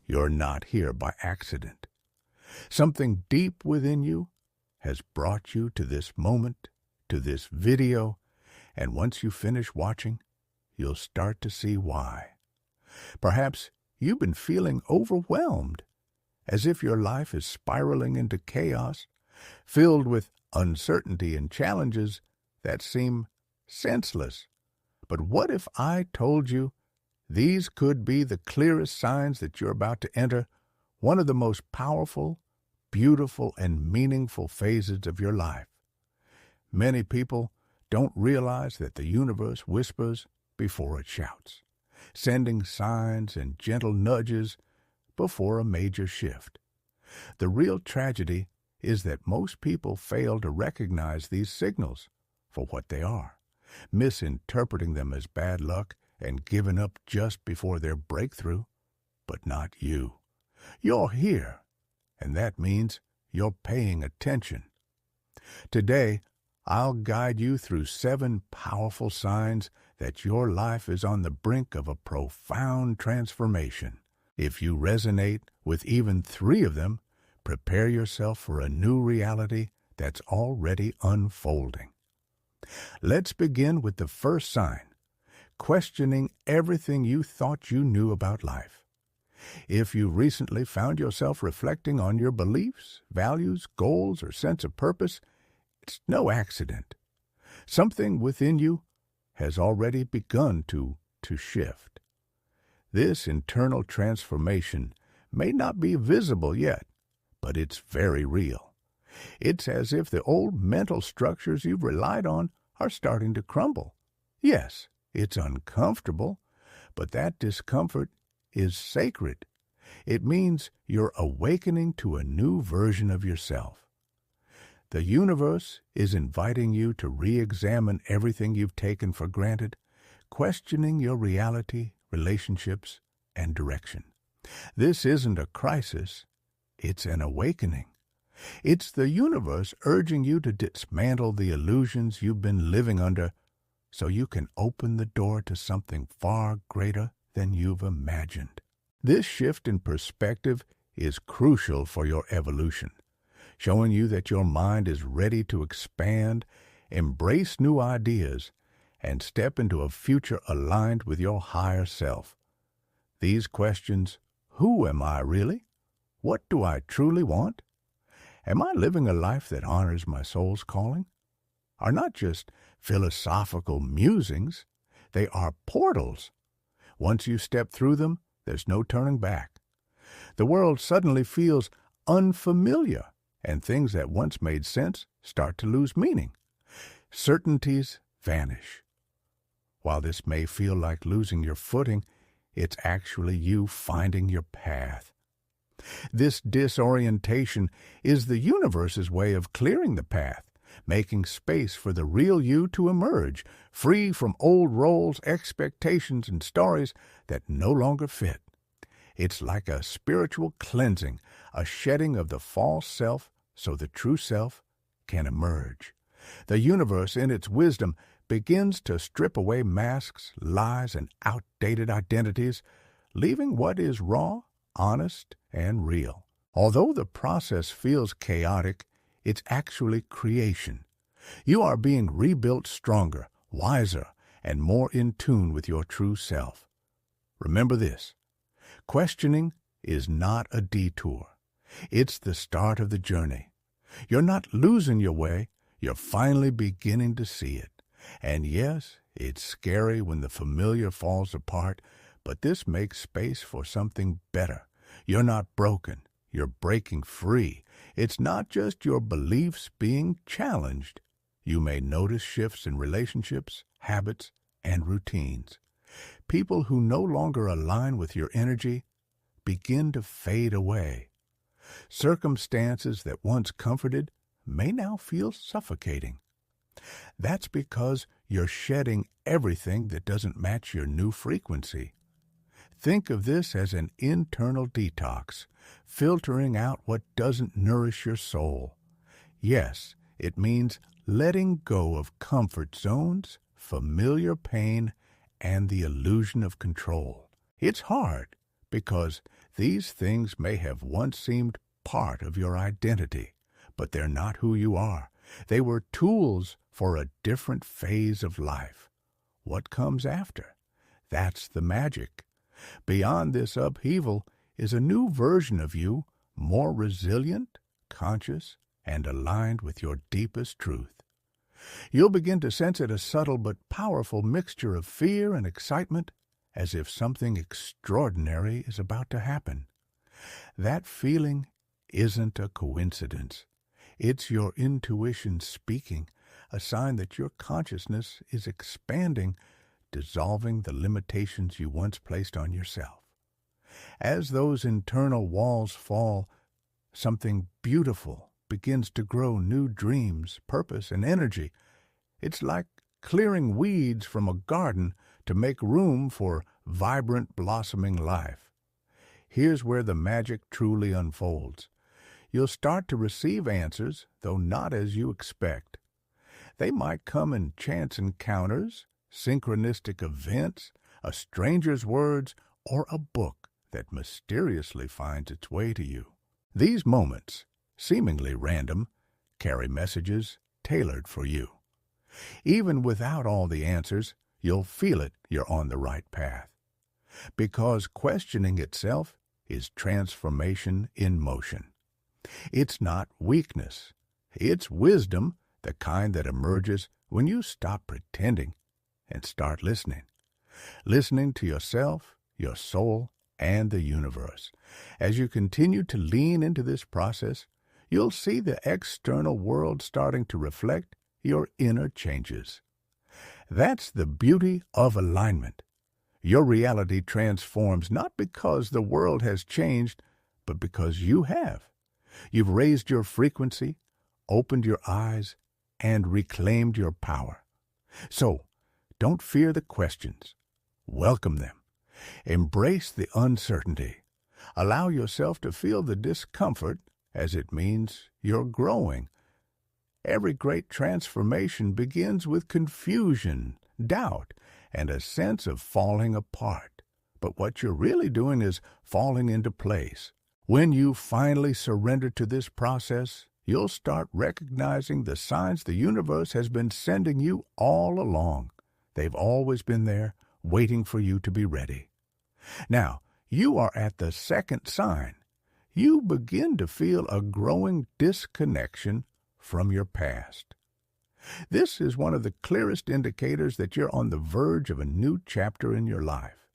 You're not here by accident. Something deep within you has brought you to this moment, to this video, and once you finish watching, you'll start to see why. Perhaps you've been feeling overwhelmed, as if your life is spiraling into chaos, filled with uncertainty and challenges that seem senseless. But what if I told you these could be the clearest signs that you're about to enter one of the most powerful, beautiful, and meaningful phases of your life? Many people don't realize that the universe whispers before it shouts, sending signs and gentle nudges before a major shift. The real tragedy is that most people fail to recognize these signals for what they are, misinterpreting them as bad luck and giving up just before their breakthrough. But not you. You're here, and that means you're paying attention. Today, I'll guide you through 7 powerful signs that your life is on the brink of a profound transformation. If you resonate with even 3 of them, prepare yourself for a new reality that's already unfolding. Let's begin with the first sign: questioning everything you thought you knew about life. If you recently found yourself reflecting on your beliefs, values, goals, or sense of purpose, it's no accident. Something within you has already begun to shift. This internal transformation may not be visible yet, but it's very real. It's as if the old mental structures you've relied on are starting to crumble. Yes, it's uncomfortable, but that discomfort is sacred. It means you're awakening to a new version of yourself. The universe is inviting you to re-examine everything you've taken for granted, questioning your reality, relationships, and direction. This isn't a crisis, it's an awakening. It's the universe urging you to dismantle the illusions you've been living under so you can open the door to something far greater than you've imagined. This shift in perspective is crucial for your evolution, showing you that your mind is ready to expand, embrace new ideas, and step into a future aligned with your higher self. These questions: who am I really? What do I truly want? Am I living a life that honors my soul's calling? Are not just philosophical musings, they are portals. Once you step through them, there's no turning back. The world suddenly feels unfamiliar, and things that once made sense start to lose meaning. Certainties vanish. While this may feel like losing your footing, it's actually you finding your path. This disorientation is the universe's way of clearing the path, making space for the real you to emerge, free from old roles, expectations, and stories that no longer fit. It's like a spiritual cleansing, a shedding of the false self so the true self can emerge. The universe, in its wisdom, begins to strip away masks, lies, and outdated identities, leaving what is raw, honest, and real. Although the process feels chaotic, it's actually creation. You are being rebuilt stronger, wiser, and more in tune with your true self. Remember this: questioning is not a detour. It's the start of the journey. You're not losing your way, you're finally beginning to see it. And yes, it's scary when the familiar falls apart, but this makes space for something better. You're not broken, you're breaking free. It's not just your beliefs being challenged. You may notice shifts in relationships, habits, and routines. People who no longer align with your energy begin to fade away. Circumstances that once comforted may now feel suffocating. That's because you're shedding everything that doesn't match your new frequency. Think of this as an internal detox, filtering out what doesn't nourish your soul. Yes, it means letting go of comfort zones, familiar pain, and the illusion of control. It's hard, because these things may have once seemed part of your identity, but they're not who you are. They were tools for a different phase of life. What comes after? That's the magic. Beyond this upheaval is a new version of you, more resilient, conscious, and aligned with your deepest truth. You'll begin to sense it, a subtle but powerful mixture of fear and excitement, as if something extraordinary is about to happen. That feeling isn't a coincidence. It's your intuition speaking, a sign that your consciousness is expanding, dissolving the limitations you once placed on yourself. As those internal walls fall, something beautiful begins to grow, new dreams, purpose, and energy. It's like clearing weeds from a garden to make room for vibrant, blossoming life. Here's where the magic truly unfolds. You'll start to receive answers, though not as you expect. They might come in chance encounters, synchronistic events, a stranger's words, or a book that mysteriously finds its way to you. These moments, seemingly random, carry messages tailored for you. Even without all the answers, you'll feel it you're on the right path. Because questioning itself is transformation in motion. It's not weakness. It's wisdom, the kind that emerges when you stop pretending and start listening. Listening to yourself, your soul, and the universe. As you continue to lean into this process, you'll see the external world starting to reflect your inner changes. That's the beauty of alignment. Your reality transforms not because the world has changed, but because you have. You've raised your frequency, opened your eyes, and reclaimed your power. So, don't fear the questions. Welcome them. Embrace the uncertainty. Allow yourself to feel the discomfort, as it means you're growing. Every great transformation begins with confusion, doubt, and a sense of falling apart. But what you're really doing is falling into place. When you finally surrender to this process, you'll start recognizing the signs the universe has been sending you all along. They've always been there, waiting for you to be ready. Now, you are at the second sign. You begin to feel a growing disconnection from your past. This is one of the clearest indicators that you're on the verge of a new chapter in your life.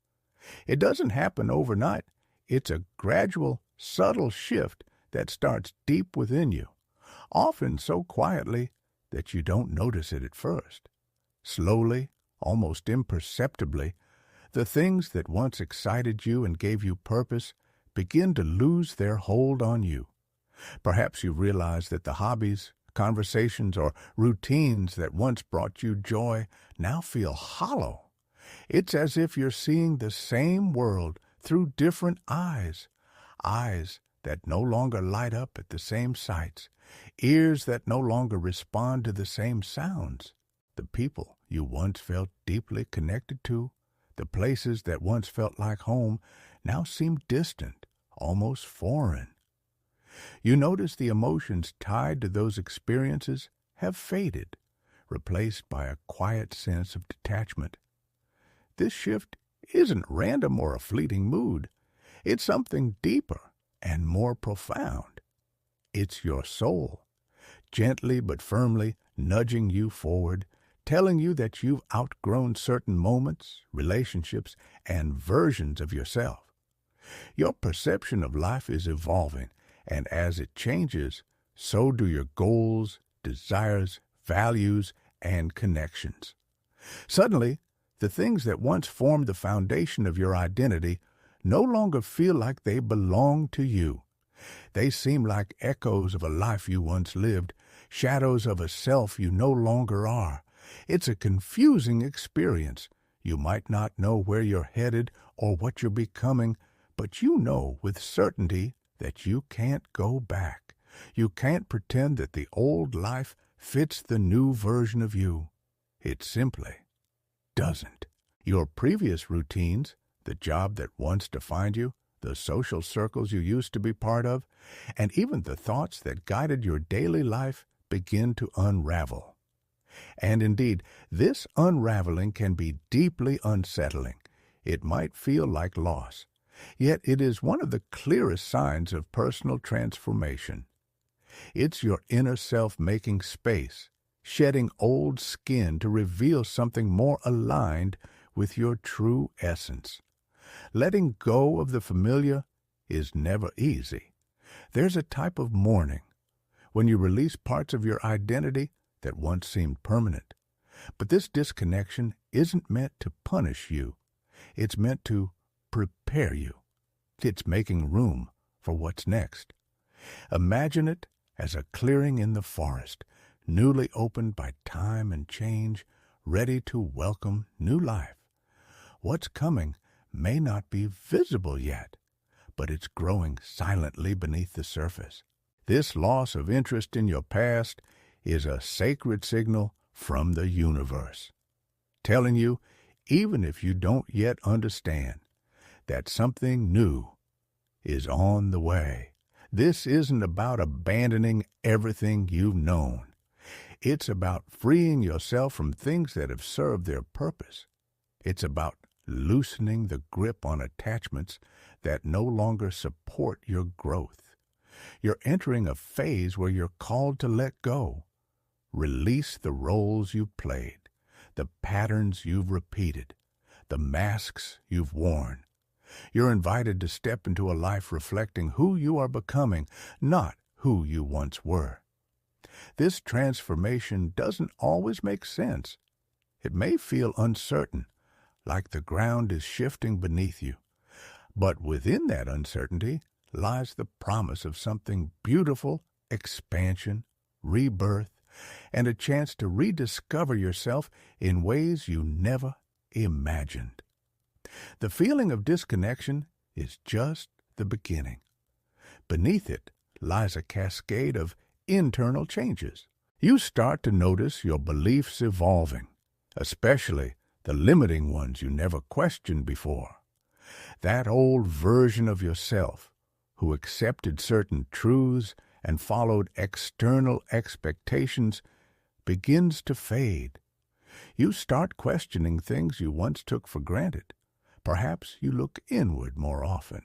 It doesn't happen overnight. It's a gradual, subtle shift that starts deep within you, often so quietly that you don't notice it at first. Slowly, almost imperceptibly, the things that once excited you and gave you purpose begin to lose their hold on you. Perhaps you realize that the hobbies, conversations, or routines that once brought you joy now feel hollow. It's as if you're seeing the same world through different eyes, eyes that no longer light up at the same sights, ears that no longer respond to the same sounds. The people you once felt deeply connected to, the places that once felt like home, now seem distant, almost foreign. You notice the emotions tied to those experiences have faded, replaced by a quiet sense of detachment. This shift isn't random or a fleeting mood. It's something deeper and more profound. It's your soul, gently but firmly nudging you forward, telling you that you've outgrown certain moments, relationships, and versions of yourself. Your perception of life is evolving, and as it changes, so do your goals, desires, values, and connections. Suddenly, the things that once formed the foundation of your identity no longer feel like they belong to you. They seem like echoes of a life you once lived, shadows of a self you no longer are. It's a confusing experience. You might not know where you're headed or what you're becoming, but you know with certainty that you can't go back. You can't pretend that the old life fits the new version of you. It simply doesn't. Your previous routines, the job that once defined you, the social circles you used to be part of, and even the thoughts that guided your daily life begin to unravel. And indeed, this unraveling can be deeply unsettling. It might feel like loss, yet it is one of the clearest signs of personal transformation. It's your inner self making space, shedding old skin to reveal something more aligned with your true essence. Letting go of the familiar is never easy. There's a type of mourning when you release parts of your identity that once seemed permanent. But this disconnection isn't meant to punish you. It's meant to prepare you. It's making room for what's next. Imagine it as a clearing in the forest, newly opened by time and change, ready to welcome new life. What's coming may not be visible yet, but it's growing silently beneath the surface. This loss of interest in your past is a sacred signal from the universe, telling you, even if you don't yet understand, that something new is on the way. This isn't about abandoning everything you've known. It's about freeing yourself from things that have served their purpose. It's about loosening the grip on attachments that no longer support your growth. You're entering a phase where you're called to let go. Release the roles you've played, the patterns you've repeated, the masks you've worn. You're invited to step into a life reflecting who you are becoming, not who you once were. This transformation doesn't always make sense. It may feel uncertain, like the ground is shifting beneath you. But within that uncertainty lies the promise of something beautiful, expansion, rebirth, and a chance to rediscover yourself in ways you never imagined. The feeling of disconnection is just the beginning. Beneath it lies a cascade of internal changes. You start to notice your beliefs evolving, especially the limiting ones you never questioned before. That old version of yourself who accepted certain truths and followed external expectations begins to fade. You start questioning things you once took for granted. Perhaps you look inward more often,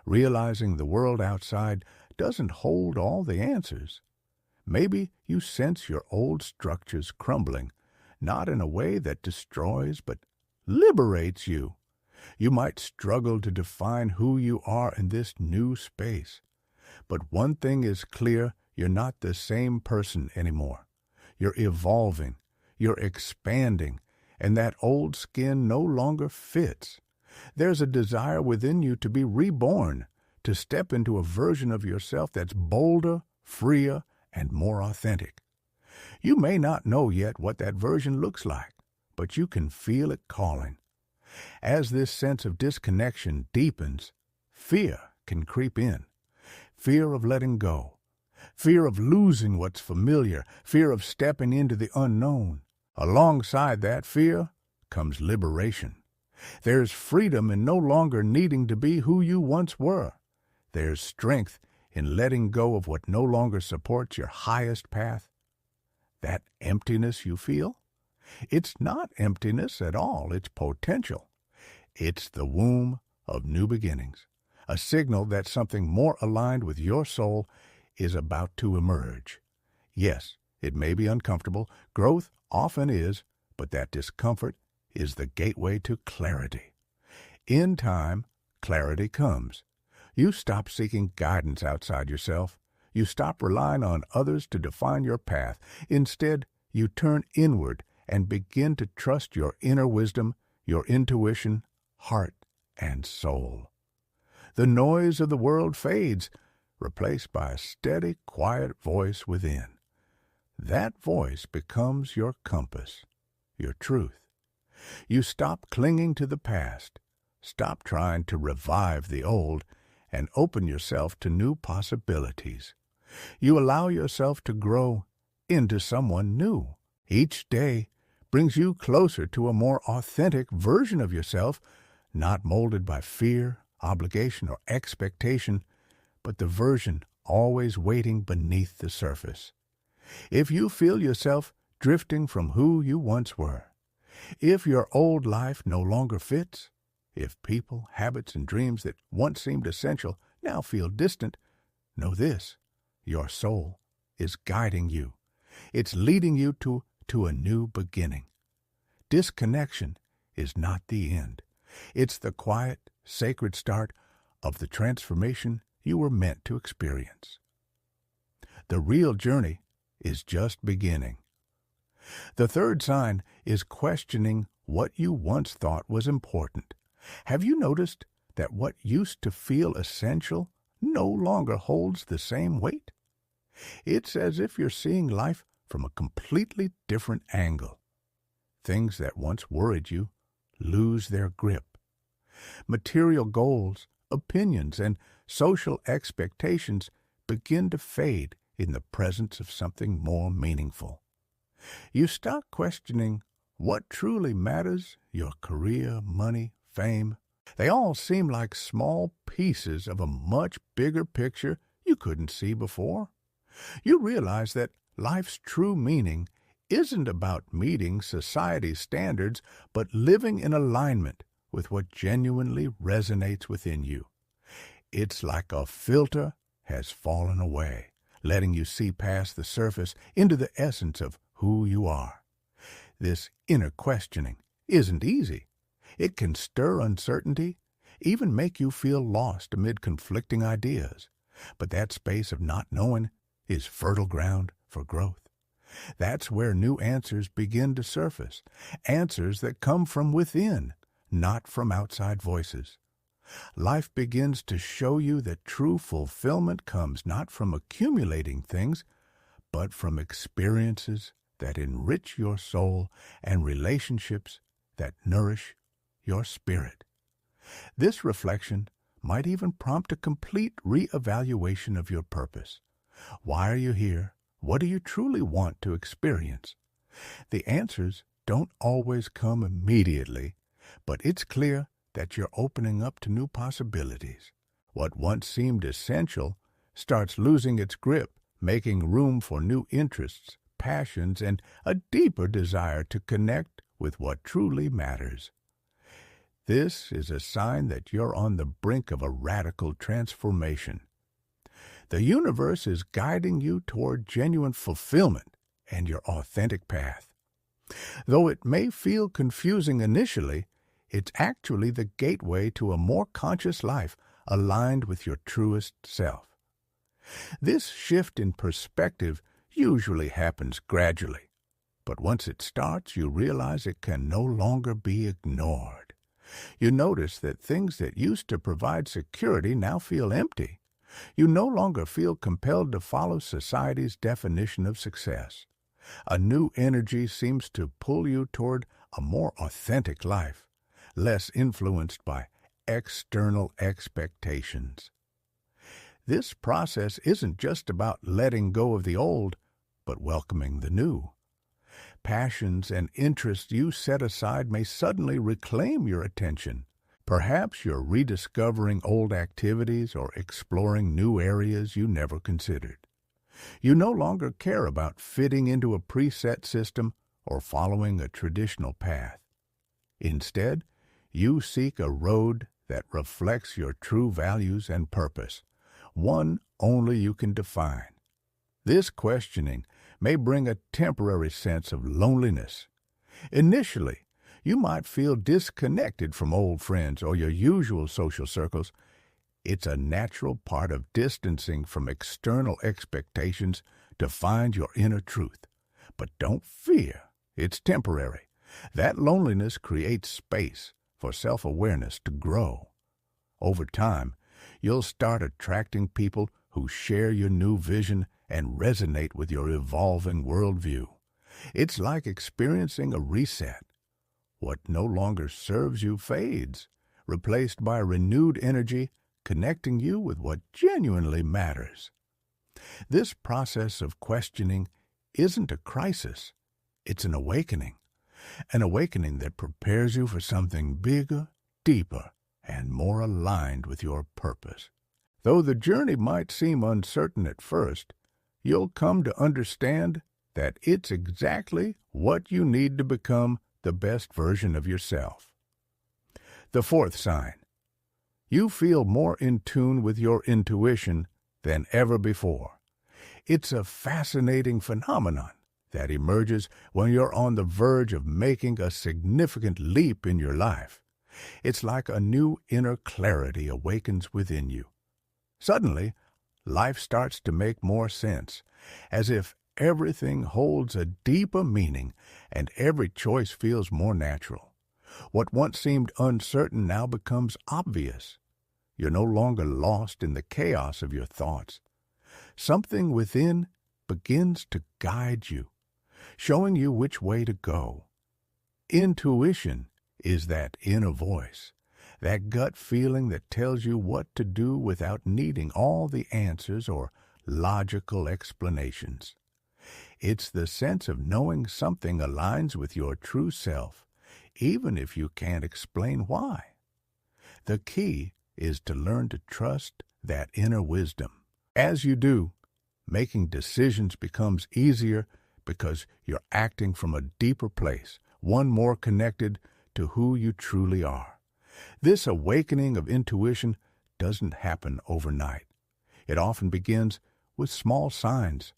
realizing the world outside doesn't hold all the answers. Maybe you sense your old structures crumbling, not in a way that destroys but liberates you. You might struggle to define who you are in this new space. But one thing is clear, you're not the same person anymore. You're evolving, you're expanding, and that old skin no longer fits. There's a desire within you to be reborn, to step into a version of yourself that's bolder, freer, and more authentic. You may not know yet what that version looks like, but you can feel it calling. As this sense of disconnection deepens, fear can creep in. Fear of letting go, fear of losing what's familiar, fear of stepping into the unknown. Alongside that fear comes liberation. There's freedom in no longer needing to be who you once were. There's strength in letting go of what no longer supports your highest path. That emptiness you feel? It's not emptiness at all, it's potential. It's the womb of new beginnings, a signal that something more aligned with your soul is about to emerge. Yes, it may be uncomfortable, growth often is, but that discomfort is the gateway to clarity. In time, clarity comes. You stop seeking guidance outside yourself. You stop relying on others to define your path. Instead, you turn inward and begin to trust your inner wisdom, your intuition, heart, and soul. The noise of the world fades, replaced by a steady, quiet voice within. That voice becomes your compass, your truth. You stop clinging to the past, stop trying to revive the old, and open yourself to new possibilities. You allow yourself to grow into someone new. Each day brings you closer to a more authentic version of yourself, not molded by fear, obligation, or expectation, but the version always waiting beneath the surface. If you feel yourself drifting from who you once were, if your old life no longer fits, if people, habits, and dreams that once seemed essential now feel distant, know this: your soul is guiding you. It's leading you to a new beginning. Disconnection is not the end. It's the quiet, sacred start of the transformation you were meant to experience. The real journey is just beginning. The third sign is questioning what you once thought was important. Have you noticed that what used to feel essential no longer holds the same weight? It's as if you're seeing life from a completely different angle. Things that once worried you lose their grip. Material goals, opinions, and social expectations begin to fade in the presence of something more meaningful. You start questioning what truly matters: your career, money, fame. They all seem like small pieces of a much bigger picture you couldn't see before. You realize that life's true meaning isn't about meeting society's standards, but living in alignment with what genuinely resonates within you. It's like a filter has fallen away, letting you see past the surface into the essence of who you are. This inner questioning isn't easy. It can stir uncertainty, even make you feel lost amid conflicting ideas. But that space of not knowing is fertile ground for growth. That's where new answers begin to surface, answers that come from within, not from outside voices. Life begins to show you that true fulfillment comes not from accumulating things, but from experiences that enrich your soul and relationships that nourish your spirit. This reflection might even prompt a complete re-evaluation of your purpose. Why are you here? What do you truly want to experience? The answers don't always come immediately, but it's clear that you're opening up to new possibilities. What once seemed essential starts losing its grip, making room for new interests, passions, and a deeper desire to connect with what truly matters. This is a sign that you're on the brink of a radical transformation. The universe is guiding you toward genuine fulfillment and your authentic path. Though it may feel confusing initially, it's actually the gateway to a more conscious life aligned with your truest self. This shift in perspective usually happens gradually, but once it starts, you realize it can no longer be ignored. You notice that things that used to provide security now feel empty. You no longer feel compelled to follow society's definition of success. A new energy seems to pull you toward a more authentic life, less influenced by external expectations. This process isn't just about letting go of the old, but welcoming the new. Passions and interests you set aside may suddenly reclaim your attention. Perhaps you're rediscovering old activities or exploring new areas you never considered. You no longer care about fitting into a preset system or following a traditional path. Instead, you seek a road that reflects your true values and purpose, one only you can define. This questioning may bring a temporary sense of loneliness. Initially, you might feel disconnected from old friends or your usual social circles. It's a natural part of distancing from external expectations to find your inner truth. But don't fear, it's temporary. That loneliness creates space for self-awareness to grow. Over time, you'll start attracting people who share your new vision and resonate with your evolving worldview. It's like experiencing a reset. What no longer serves you fades, replaced by renewed energy connecting you with what genuinely matters. This process of questioning isn't a crisis, it's an awakening that prepares you for something bigger, deeper, and more aligned with your purpose. Though the journey might seem uncertain at first, you'll come to understand that it's exactly what you need to become the best version of yourself. The fourth sign. You feel more in tune with your intuition than ever before. It's a fascinating phenomenon that emerges when you're on the verge of making a significant leap in your life. It's like a new inner clarity awakens within you. Suddenly, life starts to make more sense, as if everything holds a deeper meaning and every choice feels more natural. What once seemed uncertain now becomes obvious. You're no longer lost in the chaos of your thoughts. Something within begins to guide you, showing you which way to go. Intuition is that inner voice, that gut feeling that tells you what to do without needing all the answers or logical explanations. It's the sense of knowing something aligns with your true self, even if you can't explain why. The key is to learn to trust that inner wisdom. As you do, making decisions becomes easier because you're acting from a deeper place, one more connected to who you truly are. This awakening of intuition doesn't happen overnight. It often begins with small signs,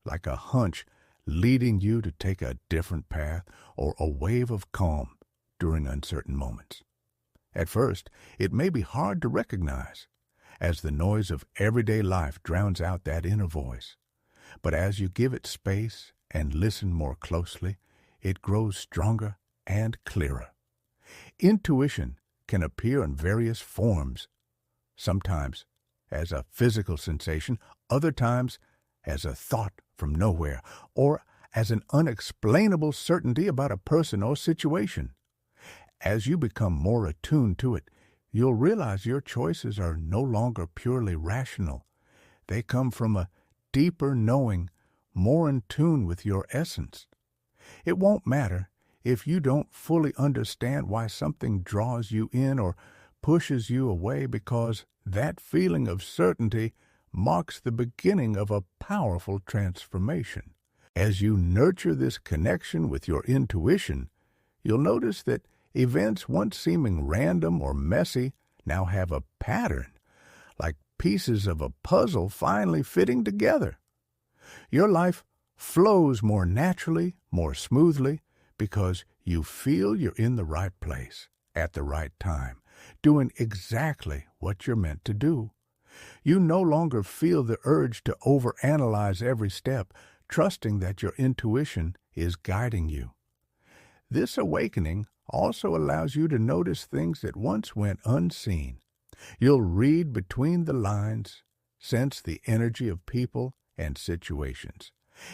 like a hunch leading you to take a different path or a wave of calm during uncertain moments. At first, it may be hard to recognize, as the noise of everyday life drowns out that inner voice. But as you give it space and listen more closely, it grows stronger and clearer. Intuition can appear in various forms, sometimes as a physical sensation, other times as a thought from nowhere, or as an unexplainable certainty about a person or situation. As you become more attuned to it, you'll realize your choices are no longer purely rational. They come from a deeper knowing, more in tune with your essence. It won't matter if you don't fully understand why something draws you in or pushes you away, because that feeling of certainty marks the beginning of a powerful transformation. As you nurture this connection with your intuition, you'll notice that events once seeming random or messy now have a pattern, like pieces of a puzzle finally fitting together. Your life flows more naturally, more smoothly, because you feel you're in the right place, at the right time, doing exactly what you're meant to do. You no longer feel the urge to overanalyze every step, trusting that your intuition is guiding you. This awakening also allows you to notice things that once went unseen. You'll read between the lines, sense the energy of people and situations,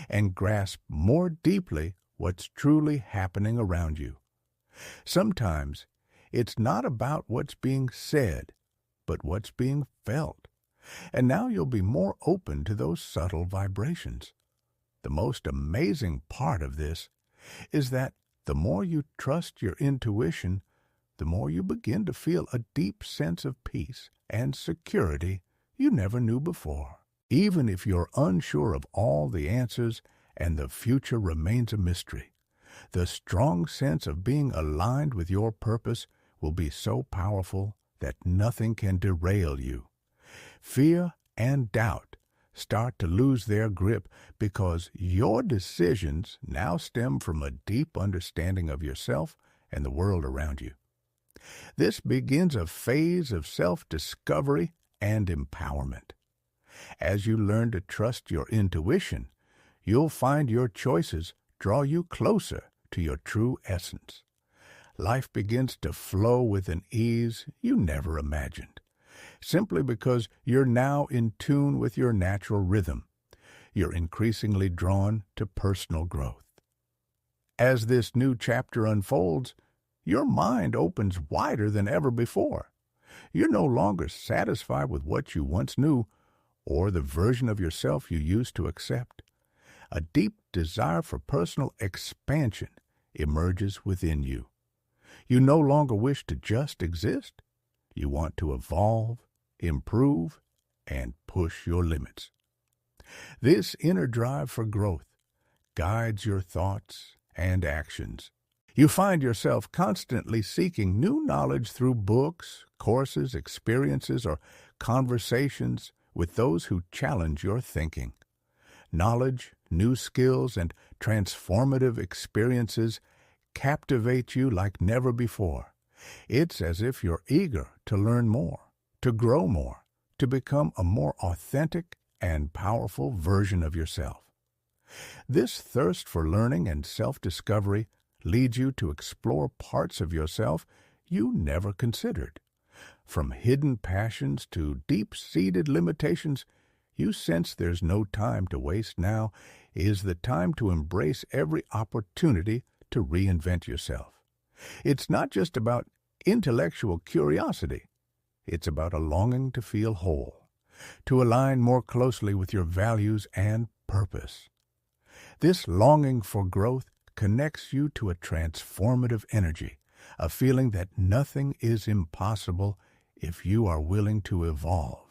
and grasp more deeply what's truly happening around you. Sometimes it's not about what's being said, but what's being felt. And now you'll be more open to those subtle vibrations. The most amazing part of this is that the more you trust your intuition, the more you begin to feel a deep sense of peace and security you never knew before. Even if you're unsure of all the answers and the future remains a mystery, the strong sense of being aligned with your purpose will be so powerful that nothing can derail you. Fear and doubt start to lose their grip because your decisions now stem from a deep understanding of yourself and the world around you. This begins a phase of self-discovery and empowerment. As you learn to trust your intuition, you'll find your choices draw you closer to your true essence. Life begins to flow with an ease you never imagined, simply because you're now in tune with your natural rhythm. You're increasingly drawn to personal growth. As this new chapter unfolds, your mind opens wider than ever before. You're no longer satisfied with what you once knew or the version of yourself you used to accept. A deep desire for personal expansion emerges within you. You no longer wish to just exist. You want to evolve, improve, and push your limits. This inner drive for growth guides your thoughts and actions. You find yourself constantly seeking new knowledge through books, courses, experiences, or conversations with those who challenge your thinking. Knowledge, new skills, and transformative experiences captivate you like never before. It's as if you're eager to learn more, to grow more, to become a more authentic and powerful version of yourself. This thirst for learning and self-discovery leads you to explore parts of yourself you never considered. From hidden passions to deep-seated limitations, you sense there's no time to waste. Now is the time to embrace every opportunity to reinvent yourself. It's not just about intellectual curiosity. It's about a longing to feel whole, to align more closely with your values and purpose. This longing for growth connects you to a transformative energy, a feeling that nothing is impossible if you are willing to evolve.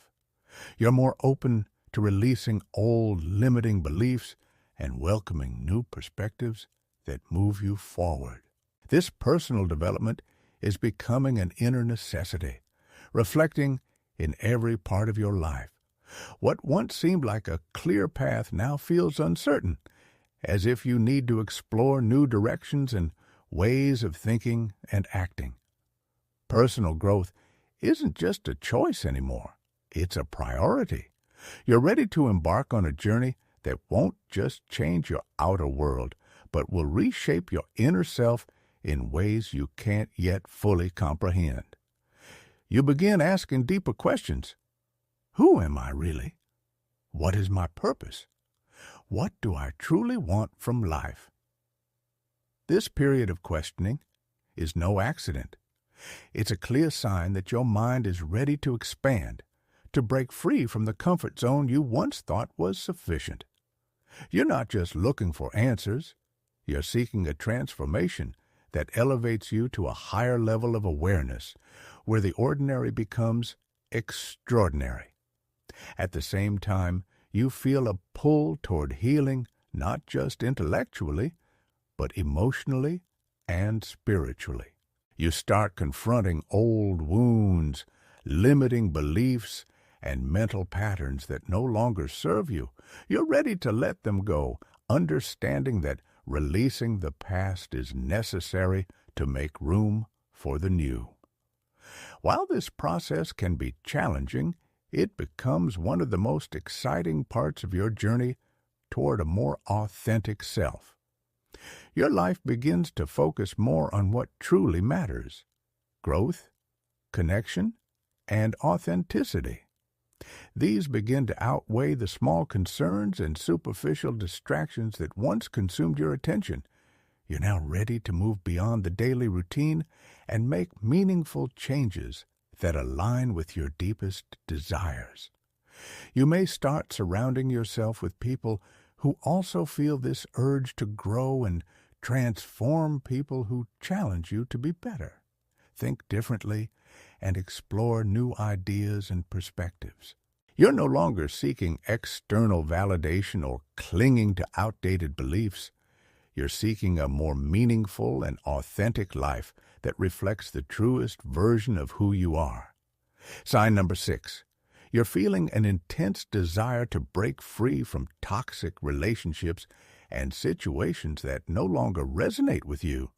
You're more open to releasing old limiting beliefs and welcoming new perspectives that move you forward. This personal development is becoming an inner necessity, reflecting in every part of your life. What once seemed like a clear path now feels uncertain, as if you need to explore new directions and ways of thinking and acting. Personal growth isn't just a choice anymore. It's a priority. You're ready to embark on a journey that won't just change your outer world, but will reshape your inner self in ways you can't yet fully comprehend. You begin asking deeper questions. Who am I really? What is my purpose? What do I truly want from life? This period of questioning is no accident. It's a clear sign that your mind is ready to expand, to break free from the comfort zone you once thought was sufficient. You're not just looking for answers. You're seeking a transformation that elevates you to a higher level of awareness, where the ordinary becomes extraordinary. At the same time, you feel a pull toward healing, not just intellectually, but emotionally and spiritually. You start confronting old wounds, limiting beliefs, and mental patterns that no longer serve you. You're ready to let them go, understanding that releasing the past is necessary to make room for the new. While this process can be challenging, it becomes one of the most exciting parts of your journey toward a more authentic self. Your life begins to focus more on what truly matters: growth, connection, and authenticity. These begin to outweigh the small concerns and superficial distractions that once consumed your attention. You're now ready to move beyond the daily routine and make meaningful changes that align with your deepest desires. You may start surrounding yourself with people who also feel this urge to grow and transform, people who challenge you to be better, think differently, and explore new ideas and perspectives. You're no longer seeking external validation or clinging to outdated beliefs. You're seeking a more meaningful and authentic life that reflects the truest version of who you are. Sign number 6. You're feeling an intense desire to break free from toxic relationships and situations that no longer resonate with you.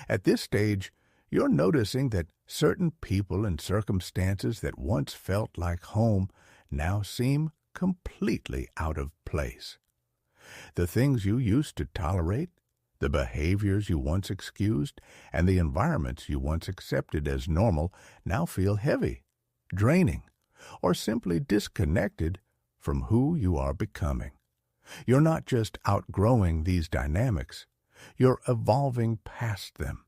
At this stage, you're noticing that certain people and circumstances that once felt like home now seem completely out of place. The things you used to tolerate, the behaviors you once excused, and the environments you once accepted as normal now feel heavy, draining, or simply disconnected from who you are becoming. You're not just outgrowing these dynamics, you're evolving past them.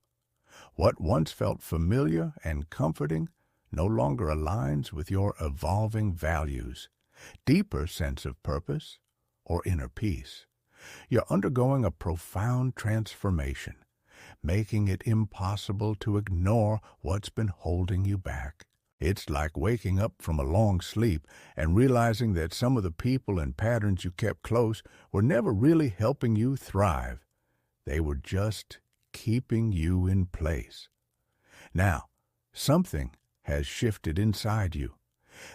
What once felt familiar and comforting no longer aligns with your evolving values, deeper sense of purpose, or inner peace. You're undergoing a profound transformation, making it impossible to ignore what's been holding you back. It's like waking up from a long sleep and realizing that some of the people and patterns you kept close were never really helping you thrive. They were just keeping you in place. Now, something has shifted inside you.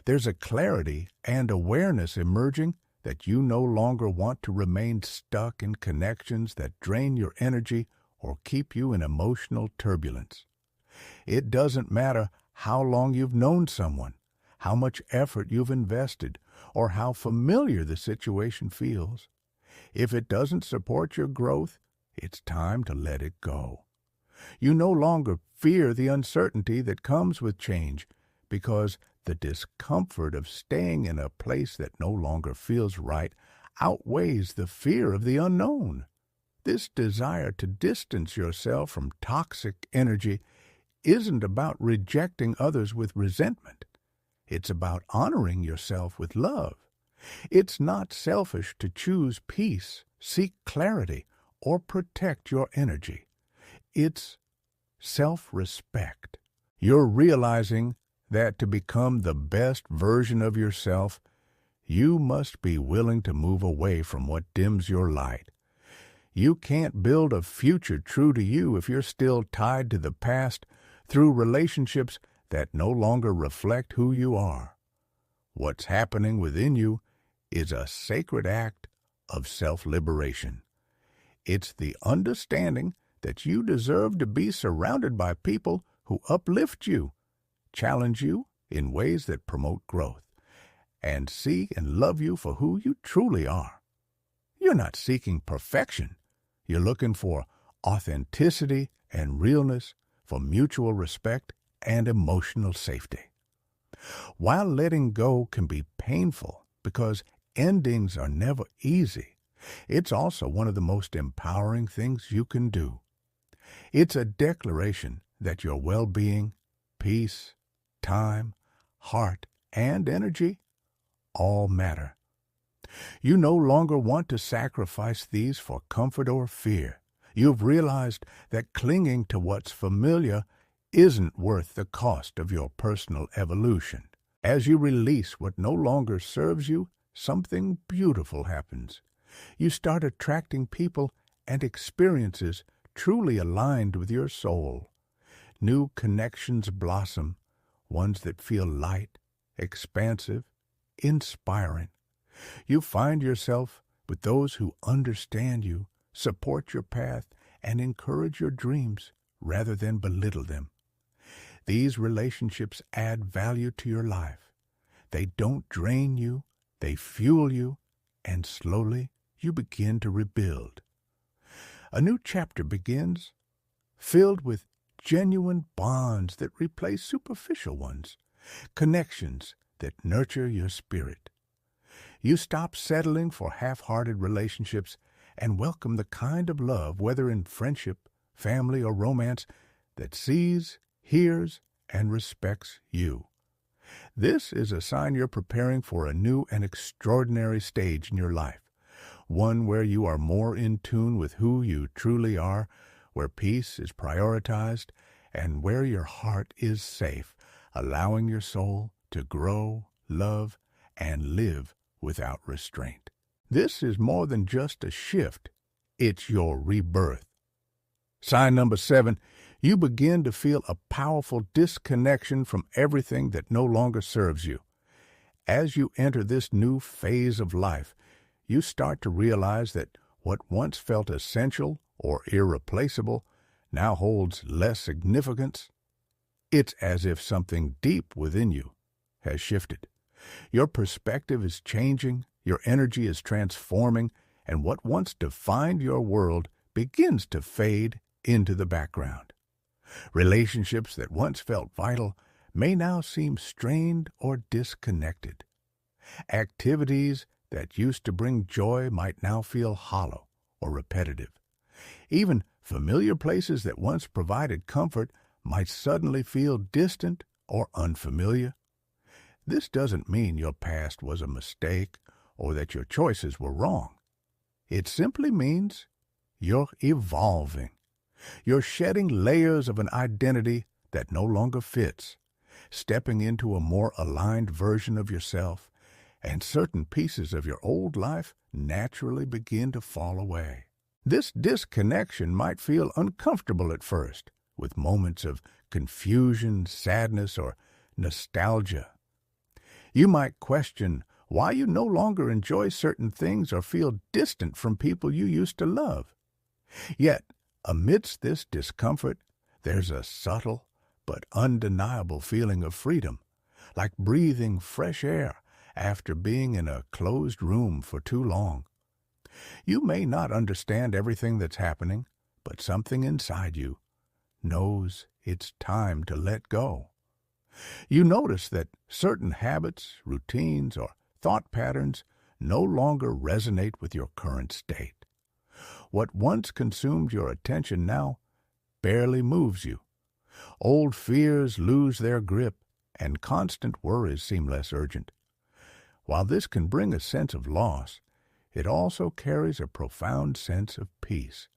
There's a clarity and awareness emerging that you no longer want to remain stuck in connections that drain your energy or keep you in emotional turbulence. It doesn't matter how long you've known someone, how much effort you've invested, or how familiar the situation feels. If it doesn't support your growth, it's time to let it go. You no longer fear the uncertainty that comes with change because the discomfort of staying in a place that no longer feels right outweighs the fear of the unknown. This desire to distance yourself from toxic energy isn't about rejecting others with resentment. It's about honoring yourself with love. It's not selfish to choose peace, seek clarity, or protect your energy. It's self-respect. You're realizing that to become the best version of yourself, you must be willing to move away from what dims your light. You can't build a future true to you if you're still tied to the past through relationships that no longer reflect who you are. What's happening within you is a sacred act of self-liberation. It's the understanding that you deserve to be surrounded by people who uplift you, challenge you in ways that promote growth, and see and love you for who you truly are. You're not seeking perfection. You're looking for authenticity and realness, for mutual respect and emotional safety. While letting go can be painful because endings are never easy, it's also one of the most empowering things you can do. It's a declaration that your well-being, peace, time, heart, and energy all matter. You no longer want to sacrifice these for comfort or fear. You've realized that clinging to what's familiar isn't worth the cost of your personal evolution. As you release what no longer serves you, something beautiful happens. You start attracting people and experiences truly aligned with your soul. New connections blossom, ones that feel light, expansive, inspiring. You find yourself with those who understand you, support your path, and encourage your dreams rather than belittle them. These relationships add value to your life. They don't drain you, they fuel you, and slowly you begin to rebuild. A new chapter begins, filled with genuine bonds that replace superficial ones, connections that nurture your spirit. You stop settling for half-hearted relationships and welcome the kind of love, whether in friendship, family, or romance, that sees, hears, and respects you. This is a sign you're preparing for a new and extraordinary stage in your life, one where you are more in tune with who you truly are, where peace is prioritized, and where your heart is safe, allowing your soul to grow, love, and live without restraint. This is more than just a shift. It's your rebirth. Sign number 7, you begin to feel a powerful disconnection from everything that no longer serves you. As you enter this new phase of life, you start to realize that what once felt essential or irreplaceable now holds less significance. It's as if something deep within you has shifted. Your perspective is changing, your energy is transforming, and what once defined your world begins to fade into the background. Relationships that once felt vital may now seem strained or disconnected. Activities that used to bring joy might now feel hollow or repetitive. Even familiar places that once provided comfort might suddenly feel distant or unfamiliar. This doesn't mean your past was a mistake or that your choices were wrong. It simply means you're evolving. You're shedding layers of an identity that no longer fits. stepping into a more aligned version of yourself, and certain pieces of your old life naturally begin to fall away. This disconnection might feel uncomfortable at first, with moments of confusion, sadness, or nostalgia. You might question why you no longer enjoy certain things or feel distant from people you used to love. Yet, amidst this discomfort, there's a subtle but undeniable feeling of freedom, like breathing fresh air after being in a closed room for too long. You may not understand everything that's happening, but something inside you knows it's time to let go. You notice that certain habits, routines, or thought patterns no longer resonate with your current state. What once consumed your attention now barely moves you. Old fears lose their grip, and constant worries seem less urgent. While this can bring a sense of loss, it also carries a profound sense of peace.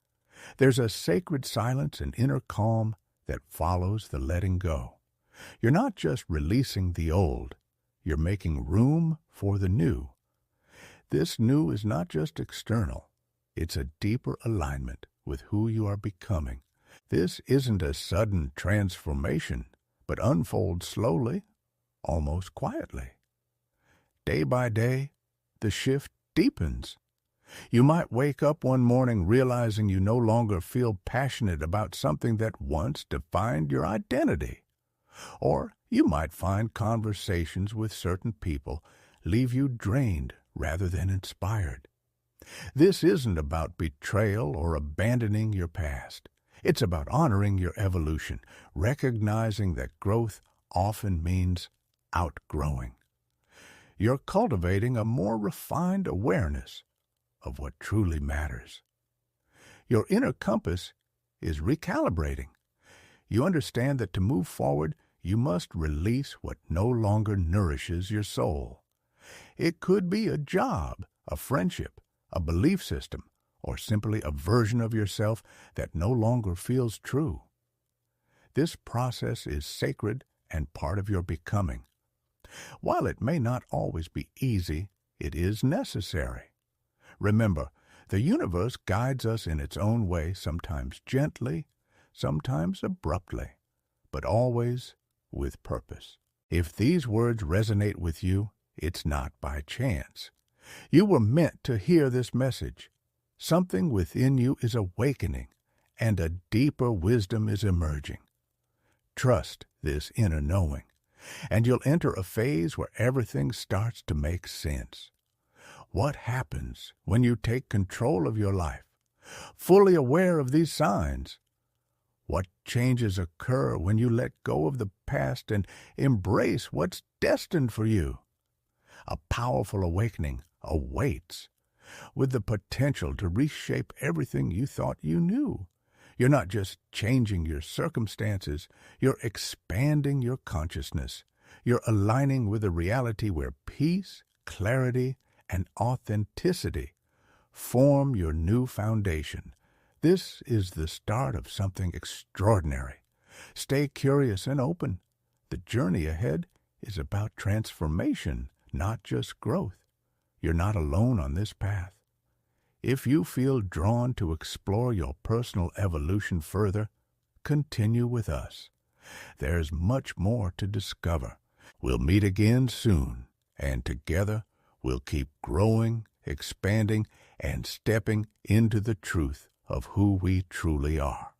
There's a sacred silence and inner calm that follows the letting go. You're not just releasing the old, you're making room for the new. This new is not just external, it's a deeper alignment with who you are becoming. This isn't a sudden transformation, but unfolds slowly, almost quietly. Day by day, the shift deepens. You might wake up one morning realizing you no longer feel passionate about something that once defined your identity. Or you might find conversations with certain people leave you drained rather than inspired. This isn't about betrayal or abandoning your past. It's about honoring your evolution, recognizing that growth often means outgrowing. You're cultivating a more refined awareness of what truly matters. Your inner compass is recalibrating. You understand that to move forward, you must release what no longer nourishes your soul. It could be a job, a friendship, a belief system, or simply a version of yourself that no longer feels true. This process is sacred and part of your becoming. While it may not always be easy, it is necessary. Remember, the universe guides us in its own way, sometimes gently, sometimes abruptly, but always with purpose. If these words resonate with you, it's not by chance. You were meant to hear this message. Something within you is awakening, and a deeper wisdom is emerging. Trust this inner knowing, and you'll enter a phase where everything starts to make sense. What happens when you take control of your life, fully aware of these signs? What changes occur when you let go of the past and embrace what's destined for you? A powerful awakening awaits, with the potential to reshape everything you thought you knew. You're not just changing your circumstances, you're expanding your consciousness. You're aligning with a reality where peace, clarity, and authenticity form your new foundation. This is the start of something extraordinary. Stay curious and open. The journey ahead is about transformation, not just growth. You're not alone on this path. If you feel drawn to explore your personal evolution further, continue with us. There's much more to discover. We'll meet again soon, and together we'll keep growing, expanding, and stepping into the truth of who we truly are.